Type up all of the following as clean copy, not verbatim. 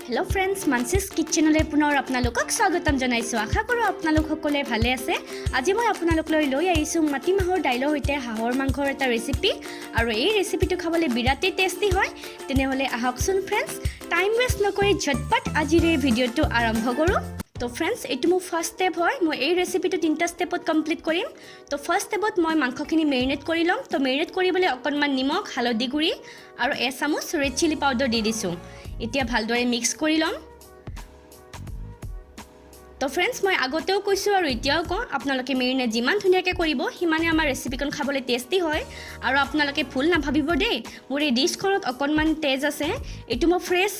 hello friends मानसिस किचेनले पुনৰ আপোনালোকক স্বাগতম জনাইছো আশা কৰো আপোনালোক সকলে ভালে আছে আজি মই আপোনালোকলৈ লৈ আহিছো মাটি মাহৰ দাইলৰ হৈতে হাঁহৰ মাংসৰ এটা ৰেচিপি আৰু এই ৰেচিপিটো খাবলৈ বিৰাটেই টেস্টি হয় তেনেহলে আহকচোন फ्रेंड्स টাইম ওয়েস্ট নকৰি ঝটপট আজিৰ এই ভিডিওটো আৰম্ভ কৰো তো फ्रेंड्स এটো মোৰ ফাৰ্স্ট স্টেপ হয় মই এই ৰেচিপিটো তিনটা স্টেপত কমপ্লিট কৰিম তো ফাৰ্স্ট স্টেপত মই মাংসখিনি মেৰিনেট কৰি লম তো মেৰিনেট কৰিবলৈ অকনমান নিমখ হালধি গুৰি আৰু 1 চামুচ ৰেড চিলি পাউডাৰ দি দিছো এতিয়া ভালদৰে মিক্স কৰি লম তো फ्रेंड्स মই আগতেও কৈছো আৰু এতিয়াও কওঁ আপোনালোকে মেৰিনেট যিমান ধুনিয়াকৈ কৰিব হিমানে আমাৰ ৰেচিপিখন খাবলৈ টেস্টি হয় আৰু আপোনালোকে ভুল নাভাবিব দেই মোৰ এই ডিশখনত অকনমান তেজ আছে এটো মই ফ্ৰেছ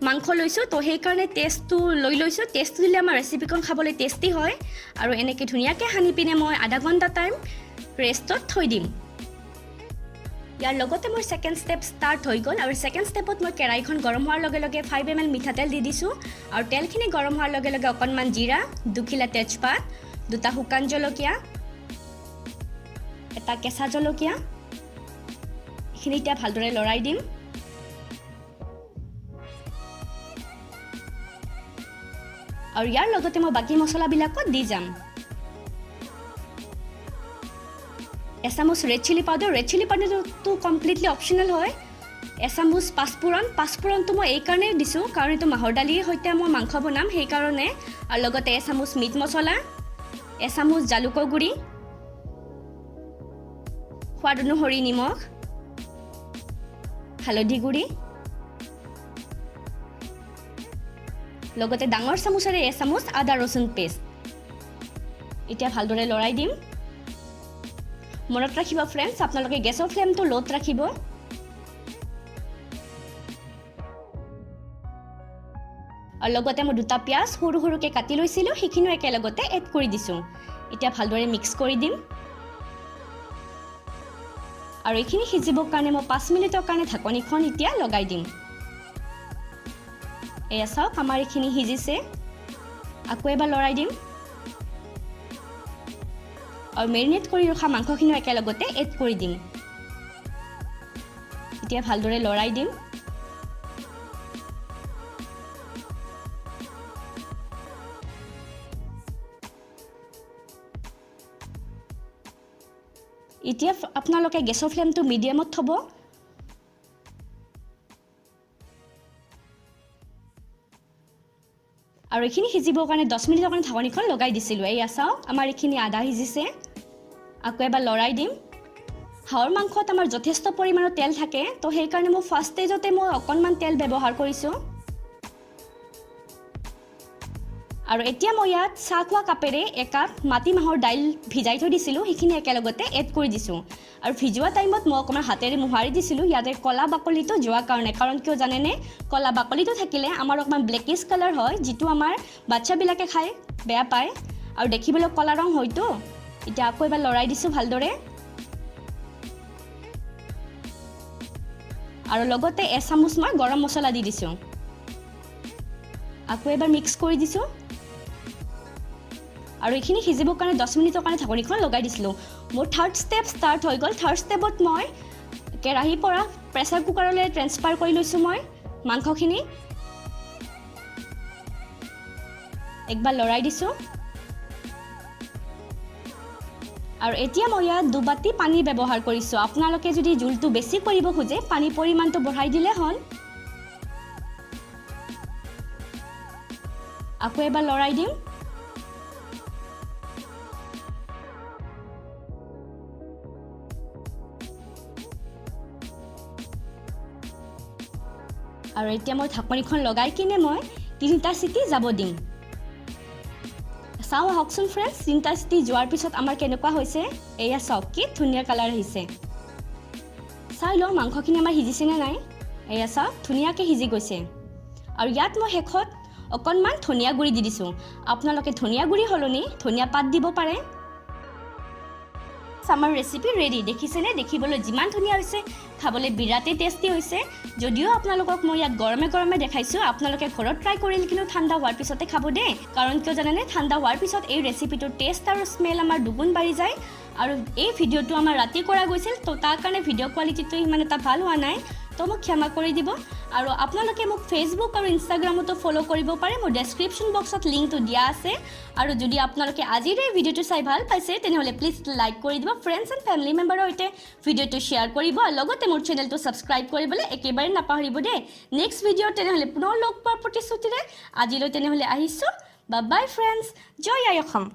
মাংস লৈছো তো সেই কাৰণে টেষ্টটো লৈ লৈছো টেষ্ট দিলে আমাৰ ৰেচিপিখন খাবলৈ টেস্টি হয় আৰু এনেকৈ ধুনিয়াকৈ হানি পিনে মই আধা ঘণ্টা টাইম ৰেষ্টত থৈ দিম ইয়াৰ লগতে মোৰ সেকেন্ড স্টেপ স্টাৰ্ট হৈ গল আৰু সেকেন্ড স্টেপত মই কেৰাইখন গৰম হোৱাৰ লগে লগে 5 ml মিঠাতেল দি দিছো আৰু তেলখিনি গৰম হোৱাৰ লগে লগে অকনমান জিৰা দুখিলা তেজপাত দুটা শুকান জলকীয়া এটা কেঁচা জলকীয়া খিনিটা ভালদৰে লৰাই দিম আৰু ইয়াৰ লগতে মই বাকি মছলাবিলাকত দি যাম এসামুচ ৰেড চিলি পাউডাৰটো কমপ্লিটলি অপচনেল হয় এসামুচ পাঁচফোৰণটো মই এই কাৰণে দিছো কাৰণ এটো মাহৰ দালিৰ হৈতে মই মাংস বনাম সেই কাৰণে আৰু লগতে এসামুচ মিট মছলা এসামুচ জালুকৰ গুৰি সোৱাদ অনুসৰি নিমখ হালধি গুৰি লগতে ডাঙৰ চামুচেৰে এসামুচ আদা ৰসুন পেষ্ট এতিয়া ভালদৰে লৰাই দিম মনত ৰাখিব फ्रेंड्स আপোনালোকে গেছৰ ফ্লেমটো লোত ৰাখিব আৰু লগতে মই দুটা পিয়াজ সৰু সৰুকৈ কাটি লৈছিলো সেইখিনি একেলগতে এড কৰি দিছো এতিয়া ভালদৰে মিক্স কৰি দিম আৰু এইখিনি সিজিবৰ কাৰণে মই 5 মিনিটৰ কাৰণে ঢাকনিখন এতিয়া লগাই দিম এয়া চাওক আমাৰ এইখিনি সিজিছে আকৌ এবাৰ লৰাই দিম আৰু মেৰিনেট কৰি ৰখা মাংসখিনি একেলগতে এড কৰি দিম এতিয়া ভালদৰে লৰাই দিম এতিয়া আপোনালোকে গেছৰ ফ্লেমটো মিডিয়ামত থব আৰু এইখিনি সিজিবৰ কাৰণে 10 মিনিটৰ কাৰণে ঢাকনিখন লগাই দিছিলো এই আছাও আমাৰ এইখিনি আধা সিজিছে আকৌ এবাৰ লৰাই দিম হাঁহৰ মাংসত আমাৰ যথেষ্ট পৰিমাণৰ তেল থাকে তো সেই কাৰণে মই ফাৰ্স্ট ষ্টেজতে মই অকনমান তেল ব্যৱহাৰ কৰিছো আৰু এতিয়া মই ইয়াত চাকোৱা কাপেৰে একাপ মাটি মাহৰ দাইল ভিজাই থৈ দিছিলো সেইখিনি একেলগতে এড কৰি দিছো আৰু ভিজোৱা টাইমত মই অকমান হাতেৰে মোহাৰি দিছিলো ইয়াতে কলা বাকলিটো যোৱা কাৰণে কাৰণ কিয় জানেনে কলা বাকলিটো থাকিলে আমাৰ অকমান ব্লেকিশ কালাৰ হয় যেটো আমাৰ বাচ্চাবিলাকে খাই বেয়া পায় আৰু দেখিবলৈ কলা ৰং হয়তো এতিয়া আকৌ এবাৰ লৰাই দিছো ভালদৰে আৰু লগতে এচামুচ মই গৰম মছলা দি দিছো আকৌ এবাৰ মিক্স কৰি দিছো আৰু এইখিনি সিজিবৰ কাৰণে 10 মিনিটৰ কাৰণে ঢাকনিখন লগাই দিছিলো মোৰ থাৰ্ড স্টেপ স্টাৰ্ট হৈ গল থাৰ্ড স্টেপত মই কেৰাহী পৰা প্ৰেসাৰ কুকাৰলৈ ট্ৰান্সফাৰ কৰি লৈছো মই মাংসখিনি একবাৰ লৰাই দিছো আৰু এতিয়া মই ইয়াত দুবাটি পানী ব্যৱহাৰ কৰিছো আপোনালোকে যদি জুলটো বেছি কৰিব খোজে পানী পৰিমাণটো বঢ়াই দিলে হল আকৌ এবাৰ লৰাই দিম আৰু এতিয়া মই ঢাকনিখন লগাই কিনে মই 3টা সিটি যাব দিম চাও হকচোন फ्रेंड्स 3টা সিটি যোৱাৰ পিছত আমাৰ কেনেকুৱা হৈছে এয়া চাওক কি ধুনিয়া কালাৰ আহিছে চাই লও মাংসখিনি আমাৰ হিজিছে নে নাই এয়া চাওক ধুনিয়াকৈ হিজি গৈছে আৰু ইয়াত মই হেখত অকনমান ধনিয়া গুৰি দি দিছো আপোনালোকে ধনিয়া গুৰি হলনি ধনিয়া পাত দিব পাৰে আমাৰ ৰেচিপি ৰেডি দেখিছেনে দেখিবলৈ যিমান ধুনিয়া হৈছে খাবলৈ বিৰাটেই টেস্টি হৈছে যদিও আপোনালোকক মই ইয়াত গৰমে গৰমে দেখাইছো আপোনালোকে ঘৰত ট্ৰাই কৰিলে কিন্তু ঠাণ্ডা হোৱাৰ পিছতে খাব দেই কাৰণ কিয় জানেনে ঠাণ্ডা হোৱাৰ পিছত এই ৰেচিপিটোৰ টেষ্ট আৰু স্মেল আমাৰ দুগুণ বাঢ়ি যায় আৰু এই ভিডিওটো আমাৰ ৰাতি কৰা গৈছিল তো তাৰ কাৰণে ভিডিও কোৱালিটিটো ইমান এটা ভাল হোৱা নাই তো মোক ক্ষমা কৰি দিব আৰু আপোনালোকে মোক ফেচবুক আৰু ইনষ্টাগ্ৰামতো ফ'ল' কৰিব পাৰে মোৰ ডেছক্ৰিপশ্যন বক্সত লিংকটো দিয়া আছে আৰু যদি আপোনালোকে আজিৰ এই ভিডিঅ'টো চাই ভাল পাইছে তেনেহ'লে প্লিজ লাইক কৰি দিব ফ্ৰেণ্ডছ এণ্ড ফেমিলি মেম্বাৰৰ সৈতে ভিডিঅ'টো শ্বেয়াৰ কৰিব আৰু লগতে মোৰ চেনেলটো ছাবস্ক্ৰাইব কৰিবলৈ একেবাৰে নাপাহৰিব দেই নেক্সট ভিডিঅ'ত তেনেহ'লে পুনৰ লগ পোৱাৰ প্ৰতিশ্ৰুতিৰে আজিলৈ তেনেহ'লে আহিছোঁ বাই বাই ফ্ৰেণ্ডছ জয় আই অসম